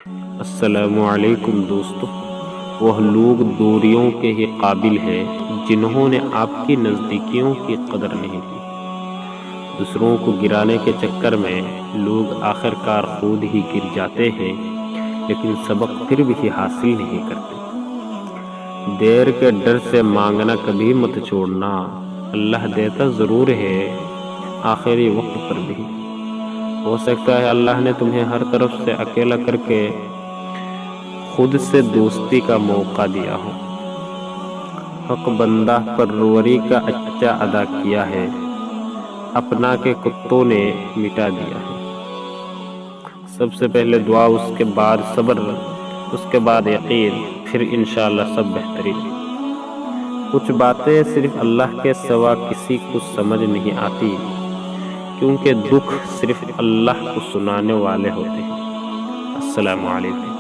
السلام علیکم دوستو۔ وہ لوگ دوریوں کے ہی قابل ہیں جنہوں نے آپ کی نزدیکیوں کی قدر نہیں کی۔ دوسروں کو گرانے کے چکر میں لوگ آخر کار خود ہی گر جاتے ہیں، لیکن سبق پھر بھی حاصل نہیں کرتے۔ دیر کے ڈر سے مانگنا کبھی مت چھوڑنا، اللہ دیتا ضرور ہے آخری وقت پر بھی۔ ہو سکتا ہے اللہ نے تمہیں ہر طرف سے اکیلا کر کے خود سے دوستی کا موقع دیا ہو۔ حق بندہ پروری کا اچھا ادا کیا ہے، اپنا کے کتوں نے مٹا دیا ہے۔ سب سے پہلے دعا، اس کے بعد صبر، اس کے بعد یقین، پھر انشاءاللہ سب بہترین۔ کچھ باتیں صرف اللہ کے سوا کسی کو سمجھ نہیں آتی، کیونکہ دکھ صرف اللہ کو سنانے والے ہوتے ہیں۔ السلام علیکم۔